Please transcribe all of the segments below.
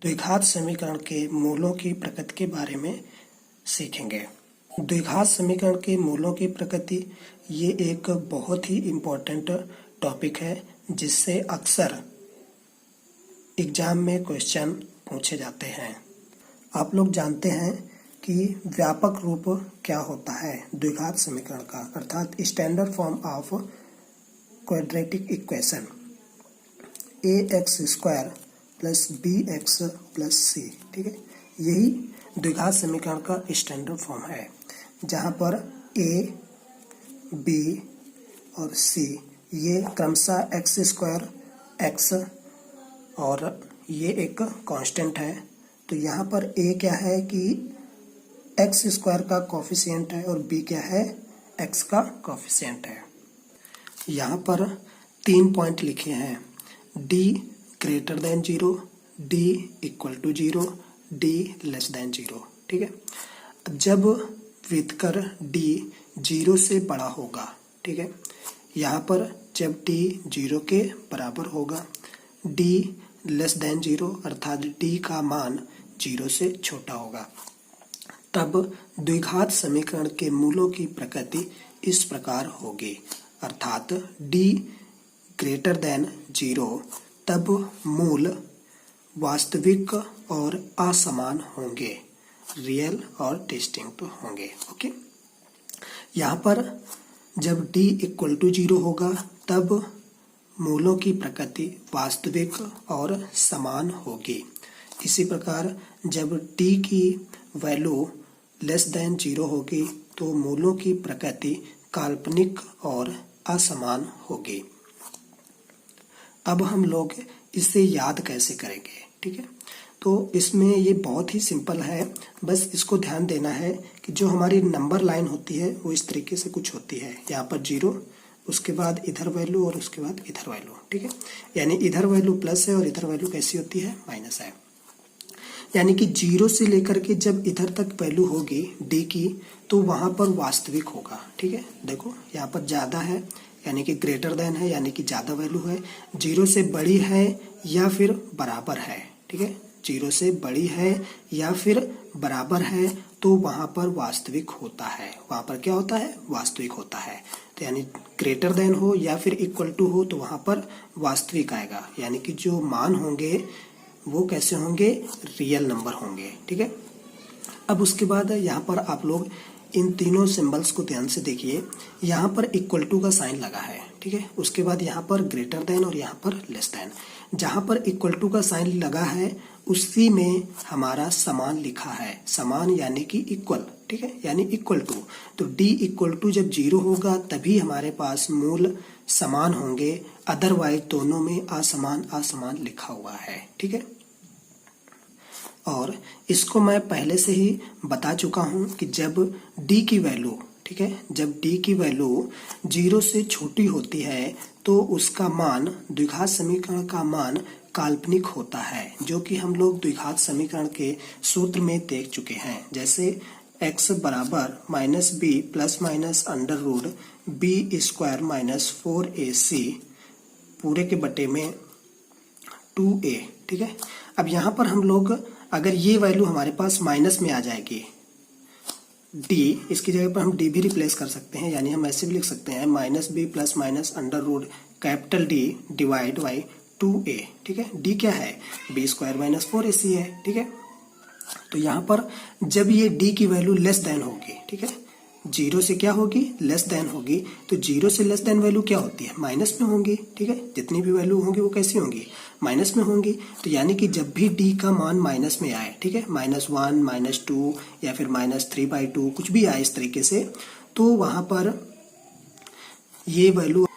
द्विघात समीकरण के मूलों की प्रकृति के बारे में सीखेंगे। द्विघात समीकरण के मूलों की प्रकृति ये एक बहुत ही इम्पोर्टेंट टॉपिक है जिससे अक्सर एग्जाम में क्वेश्चन पूछे जाते हैं। आप लोग जानते हैं कि व्यापक रूप क्या होता है द्विघात समीकरण का, अर्थात standard form of quadratic equation ax² plus bx plus c। ठीक है, यही द्विघात समीकरण का स्टैंडर्ड फॉर्म है, जहाँ पर a, b और c ये क्रमशः x² x और ये एक कांस्टेंट है। तो यहाँ पर a क्या है कि x² का कोफिशिएंट है और b क्या है x का कोफिशिएंट है। यहाँ पर 3 पॉइंट लिखे हैं, d greater than 0, d equal to 0, d less than 0। ठीक है, जब व्युत्कर d 0 से बड़ा होगा, ठीक है, यहाँ पर जब d 0 के बराबर होगा, d लेस देन 0 अर्थात d का मान 0 से छोटा होगा, तब द्विघात समीकरण के मूलों की प्रकृति इस प्रकार होगी, अर्थात d ग्रेटर देन 0 तब मूल वास्तविक और असमान होंगे, रियल और डिस्टिंक्ट होंगे। ओके, यहाँ पर जब d इक्वल टू 0 होगा तब मूलों की प्रकृति वास्तविक और समान होगी। इसी प्रकार जब d की वैल्यू लेस देन 0 होगी तो मूलों की प्रकृति काल्पनिक और असमान होगी। अब हम लोग इसे याद कैसे करेंगे? ठीक है, तो इसमें ये बहुत ही सिंपल है, बस इसको ध्यान देना है कि जो हमारी नंबर लाइन होती है वो इस तरीके से कुछ होती है, यहाँ पर 0, उसके बाद इधर वैल्यू और उसके बाद इधर वैल्यू। ठीक है, यानी इधर वैल्यू प्लस है और इधर वैल्यू कैसी होती है, माइनस है। यानी कि 0 से लेकर के जब इधर तक वैल्यू होगी d की तो वहां पर वास्तविक होगा। ठीक है, देखो यहाँ पर ज्यादा है यानी कि ग्रेटर देन है, यानी कि ज्यादा वैल्यू है, 0 से बड़ी है या फिर बराबर है। ठीक है, 0 से बड़ी है या फिर बराबर है तो वहां पर वास्तविक होता है, वहां पर क्या होता है, वास्तविक होता है। तो यानी ग्रेटर देन हो या फिर इक्वल टू हो तो वहां पर वास्तविक आएगा, यानी कि जो मान होंगे वो कैसे होंगे, रियल नंबर होंगे। ठीक है, अब उसके बाद यहाँ पर आप लोग इन तीनों सिंबल्स को ध्यान से देखिए, यहाँ पर इक्वल टू का साइन लगा है। ठीक है, उसके बाद यहाँ पर ग्रेटर देन और यहाँ पर लेस देन। जहाँ पर इक्वल टू का साइन लगा है उसी में हमारा समान लिखा है, समान यानी कि इक्वल। ठीक है, यानी इक्वल टू, तो d इक्वल टू जब 0 होगा तभी हमारे पास मूल समान होंगे, अदरवाइज दोनों में असमान असमान लिखा हुआ है। ठीक है, और इसको मैं पहले से ही बता चुका हूं कि जब d की वैल्यू, ठीक है, जब d की वैल्यू 0 से छोटी होती है तो उसका मान, द्विघात समीकरण का मान काल्पनिक होता है, जो कि हम लोग द्विघात समीकरण के सूत्र में देख चुके हैं। जैसे x बराबर -b plus minus under root b² minus 4ac पूरे के बटे में 2a। ठीक है, अब यहाँ पर हम लोग अगर ये वैल्यू हमारे पास माइनस में आ जाएगी d, इसकी जगह पर हम d भी रिप्लेस कर सकते हैं, यानी हम ऐसे भी लिख सकते हैं -b plus minus under root capital D divide by 2a। ठीक है, d क्या है, b² माइनस 4ac है। ठीक है, तो यहाँ पर जब ये d की वैल्यू लेस देन होगी, ठीक है, 0 से क्या होगी, लेस देन होगी, तो 0 से लेस देन वैल्यू क्या होती है, माइनस में होंगी। ठीक है, जितनी भी वैल्यू होंगी वो कैसी होंगी, माइनस में होंगी। तो यानी कि जब भी d का मान माइनस में आए, ठीक है, -1 -2 या फिर -3/2 कुछ भी आए इस तरीके से, तो वहां पर ये वैल्यू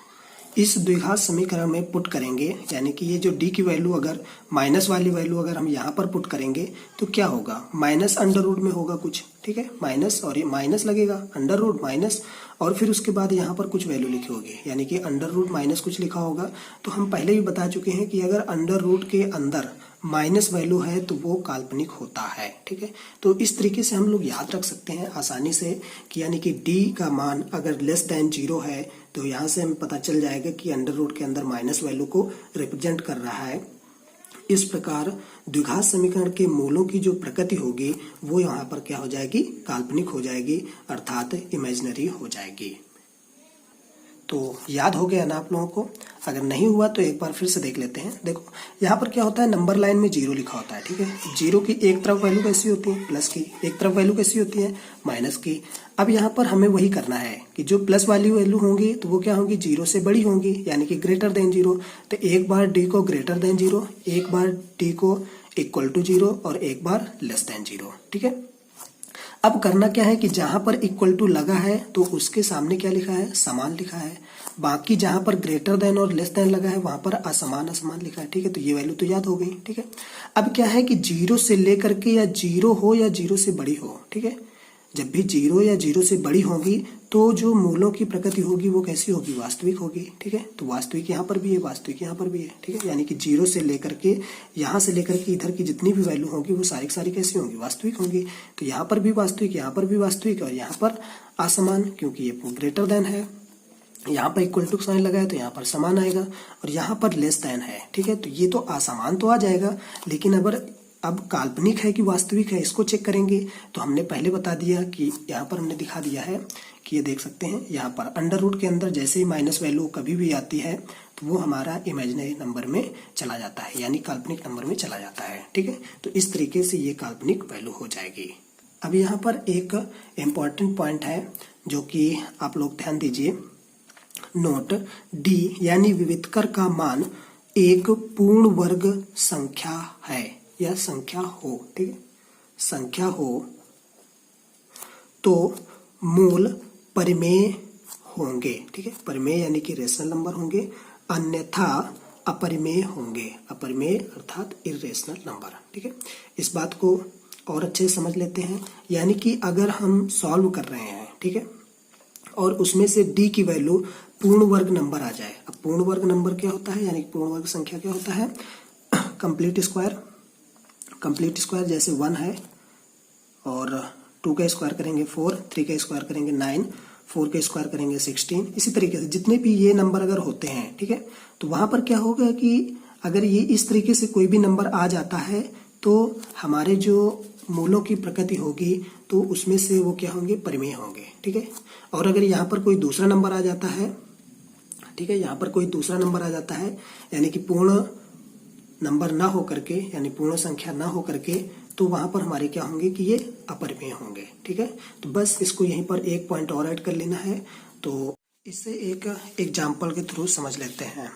इस द्विघात समीकरण में पुट करेंगे, यानी कि ये जो d की वैल्यू अगर माइनस वाली वैल्यू अगर हम यहाँ पर पुट करेंगे तो क्या होगा, माइनस अंडर रूट में होगा कुछ। ठीक है, माइनस और ये माइनस लगेगा, अंडर रूट माइनस, और फिर उसके बाद यहाँ पर कुछ वैल्यू लिखी होगी, यानी कि अंडर रूट माइनस कुछ लिखा होगा। तो हम पहले भी बता चुके हैं कि अगर अंडर रूट के अंदर माइनस वैल्यू है तो वो काल्पनिक होता है। ठीक है, तो इस तरीके से हम लोग याद रख सकते हैं आसानी से कि यानी कि d का मान अगर लेस देन 0 है तो यहाँ से हमें पता चल जाएगा कि अंडर रूट के अंदर माइनस वैल्यू को रिप्रेजेंट कर रहा है इस प्रकार द्विघात समीकरण के मूलों की जो प्रकृति होगी वो यहाँ पर क्या हो जाएगी, काल्पनिक हो जाएगी, अर्थात इमेजिनरी हो जाएगी। तो याद हो गया ना आप लोगों को? अगर नहीं हुआ तो एक बार फिर से देख लेते हैं। देखो यहाँ पर क्या होता है, नंबर लाइन में 0 लिखा होता है, ठीक है। 0 की एक तरफ वैल्यू कैसी होती है, प्लस की, एक तरफ वैल्यू कैसी होती है, माइनस की। अब यहाँ पर हमें वही करना है कि जो प्लस वाली वैल्यू होंगी तो वो क्या होंगी, 0 से बड़ी होंगी, यानी कि ग्रेटर देन 0। तो एक बार डी को ग्रेटर देन 0, एक बार डी को इक्वल टू 0 और एक बार लेस देन 0, ठीक है। अब करना क्या है कि जहां पर इक्वल टू लगा है तो उसके सामने क्या लिखा है, समान लिखा है। बाकी जहां पर ग्रेटर देन और लेस देन लगा है वहां पर असमान असमान लिखा है, ठीक है। तो ये वैल्यू तो याद हो गई, ठीक है। अब क्या है कि 0 से लेकर के या 0 हो या 0 से बड़ी हो, ठीक है। जब भी 0 या 0 से बड़ी होगी तो जो मूलों की प्रकृति होगी वो कैसी होगी, वास्तविक होगी, ठीक है। तो वास्तविक यहाँ पर भी है, वास्तविक यहाँ पर भी है, ठीक है। यानी कि 0 से लेकर के यहाँ से लेकर के इधर की जितनी भी वैल्यू होगी वो सारी सारी कैसी होंगी, वास्तविक होंगी। तो यहाँ पर भी वास्तविक, यहाँ पर भी वास्तविक और यहाँ पर असमान, क्योंकि ये ग्रेटर देन है। यहाँ पर इक्वल टू साइन लगा है तो यहाँ पर समान आएगा और यहाँ पर लेस देन है, ठीक है। तो ये तो असमान तो आ जाएगा, लेकिन अब काल्पनिक है कि वास्तविक है इसको चेक करेंगे। तो हमने पहले बता दिया कि यहाँ पर हमने दिखा दिया है कि ये देख सकते हैं, यहाँ पर अंडर रूट के अंदर जैसे ही माइनस वैल्यू कभी भी आती है तो वो हमारा इमेजिनरी नंबर में चला जाता है, यानी काल्पनिक नंबर में चला जाता है, ठीक है। तो इस तरीके से ये काल्पनिक वैल्यू हो जाएगी। अब यहाँ पर एक इम्पॉर्टेंट पॉइंट है जो कि आप लोग ध्यान दीजिए। नोट डी यानी विविधकर का मान एक पूर्ण वर्ग संख्या है या संख्या हो, ठीक है, संख्या हो तो मूल परिमेय होंगे, ठीक है। परिमेय यानी कि रेशनल नंबर होंगे, अन्यथा अपरिमेय होंगे। अपरिमेय अर्थात इर्रेशनल नंबर, ठीक है। इस बात को और अच्छे से समझ लेते हैं। यानी कि अगर हम सॉल्व कर रहे हैं, ठीक है, और उसमें से डी की वैल्यू पूर्ण वर्ग नंबर आ जाए। अब पूर्ण वर्ग नंबर क्या होता है, यानी पूर्ण वर्ग संख्या क्या होता है, कंप्लीट स्क्वायर। कंप्लीट स्क्वायर जैसे 1 है और 2 का स्क्वायर करेंगे 4, 3 का स्क्वायर करेंगे 9, 4 का स्क्वायर करेंगे 16। इसी तरीके से जितने भी ये नंबर अगर होते हैं, ठीक है, तो वहां पर क्या होगा कि अगर ये इस तरीके से कोई भी नंबर आ जाता है तो हमारे जो मूलों की प्रकृति होगी तो उसमें से वो क्या होंगे, परिमेय होंगे, ठीक है। और अगर यहाँ पर कोई दूसरा नंबर आ जाता है, ठीक है, यहाँ पर कोई दूसरा नंबर आ जाता है यानी कि पूर्ण नंबर ना हो करके, यानी पूर्ण संख्या ना हो करके, तो वहां पर हमारे क्या होंगे कि ये अपरिमेय होंगे, ठीक है। तो बस इसको यहीं पर एक पॉइंट और ऐड कर लेना है। तो इससे एक एग्जाम्पल के थ्रू समझ लेते हैं।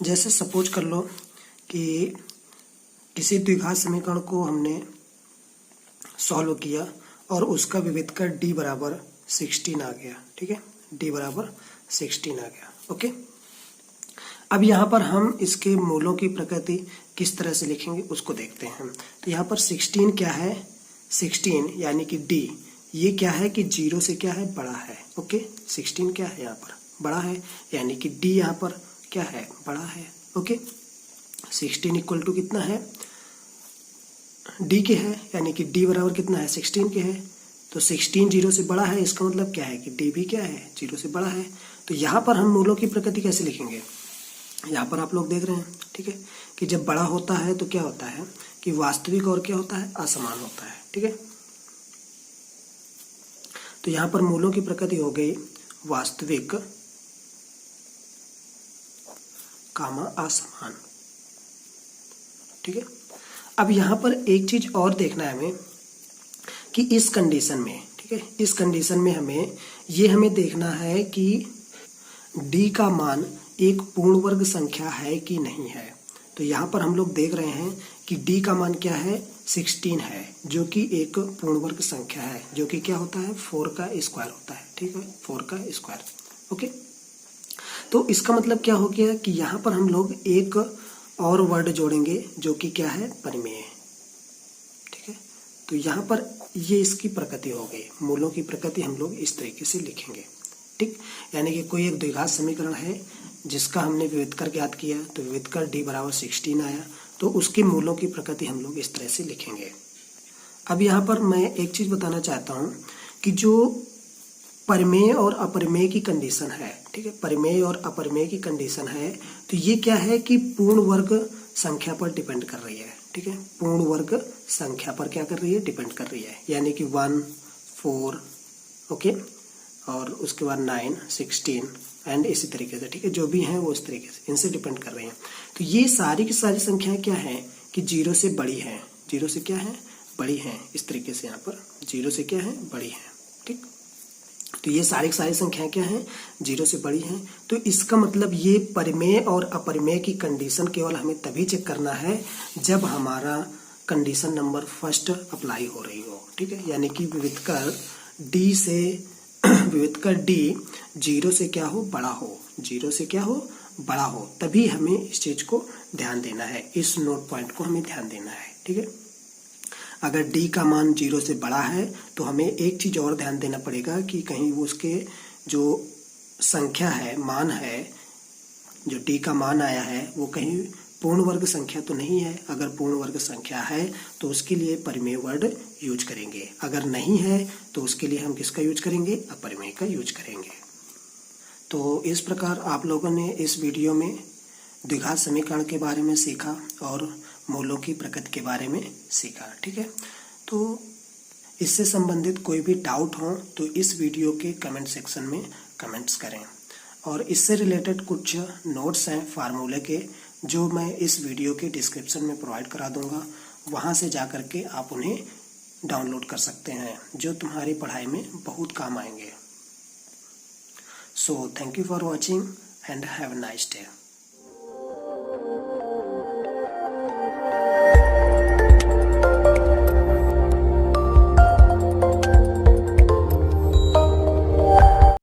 जैसे सपोज कर लो कि किसी द्विघात समीकरण को हमने सॉल्व किया और उसका विविधकर d बराबर 16 आ गया, ठीक है, d बराबर 16 आ गया, ओके। अब यहाँ पर हम इसके मूलों की प्रकृति किस तरह से लिखेंगे उसको देखते हैं। तो यहाँ पर 16 क्या है, 16 यानी कि d, ये क्या है कि 0 से क्या है, बड़ा है, ओके। 16 क्या है यहाँ पर, बड़ा है, यानी कि d यहाँ पर क्या है, बड़ा है, ओके। 16 इक्वल टू कितना है, d के है, यानी कि d बराबर कितना है, 16 के है। तो 16 0 से बड़ा है, इसका मतलब क्या है कि d भी क्या है, 0 से बड़ा है। तो यहाँ पर हम मूलों की प्रकृति कैसे लिखेंगे, यहाँ पर आप लोग देख रहे हैं, ठीक है, कि जब बड़ा होता है तो क्या होता है कि वास्तविक और क्या होता है, असमान होता है, ठीक है। तो यहाँ पर मूलों की प्रकृति हो गई वास्तविक कामा असमान, ठीक है। अब यहाँ पर एक चीज और देखना है हमें कि इस कंडीशन में, ठीक है, इस कंडीशन में हमें देखना है कि d का मान एक पूर्ण वर्ग संख्या है कि नहीं है। तो यहाँ पर हम लोग देख रहे हैं कि d का मान क्या है, 16 है, जो कि एक पूर्ण वर्ग संख्या है, जो कि क्या होता है, 4 का स्क्वायर होता है, ठीक है, 4 का स्क्वायर, ओके। तो इसका मतलब क्या हो गया कि यहाँ पर हम लोग एक और वर्ड जोड़ेंगे जो कि क्या है, परिमेय, ठीक है। तो यहाँ पर ये इसकी प्रकृति हो गई, मूलों की प्रकृति हम लोग इस तरीके से लिखेंगे, ठीक। यानी कि कोई एक द्विघात समीकरण है जिसका हमने विविधकर ज्ञात किया, तो विविधकर d बराबर 16 आया, तो उसके मूलों की प्रकृति हम लोग इस तरह से लिखेंगे। अब यहाँ पर मैं एक चीज बताना चाहता हूँ कि जो परिमेय और अपरिमेय की कंडीशन है, ठीक है, परिमेय और अपरिमेय की कंडीशन है, तो ये क्या है कि पूर्ण वर्ग संख्या पर डिपेंड कर रही है, ठीक है, पूर्ण वर्ग संख्या पर क्या कर रही है, डिपेंड कर रही है, यानी कि 1, 4, ओके, और उसके बाद 9, 16 एंड इसी तरीके से, ठीक है, जो भी हैं वो इस तरीके से इनसे डिपेंड कर रही हैं। तो ये सारी की सारी संख्याएं क्या हैं कि 0 से बड़ी हैं, 0 से क्या है, बड़ी हैं, इस तरीके से यहाँ पर 0 से क्या है, बड़ी हैं, ठीक। तो ये सारी की सारी संख्याएं क्या हैं, 0 से बड़ी हैं। तो इसका मतलब ये परिमेय और अपरिमेय की कंडीशन केवल हमें तभी चेक करना है जब हमारा कंडीशन नंबर फर्स्ट अप्लाई हो रही हो, ठीक है, यानी कि विविधकर डी से विविधकर डी 0 से क्या हो, बड़ा हो, 0 से क्या हो, बड़ा हो, तभी हमें इस चीज को ध्यान देना है, इस नोट पॉइंट को हमें ध्यान देना है, ठीक है। अगर d का मान 0 से बड़ा है तो हमें एक चीज और ध्यान देना पड़ेगा कि कहीं वो उसके जो संख्या है, मान है, जो d का मान आया है वो कहीं पूर्ण वर्ग संख्या तो नहीं है। अगर पूर्ण वर्ग संख्या है तो उसके लिए परिमेय वर्ड यूज करेंगे, अगर नहीं है तो उसके लिए हम किसका यूज करेंगे, अपरिमेय का यूज करेंगे। तो इस प्रकार आप लोगों ने इस वीडियो में द्विघात समीकरण के बारे में सीखा और मूलों की प्रकृति के बारे में सीखा, ठीक है। तो इससे संबंधित कोई भी डाउट हो तो इस वीडियो के कमेंट सेक्शन में कमेंट्स करें, और इससे रिलेटेड कुछ नोट्स हैं फार्मूले के जो मैं इस वीडियो के डिस्क्रिप्शन में प्रोवाइड करा दूंगा, वहां से जा कर के आप उन्हें डाउनलोड कर सकते हैं, जो तुम्हारी पढ़ाई में बहुत काम आएंगे। So thank you for watching and have a nice day.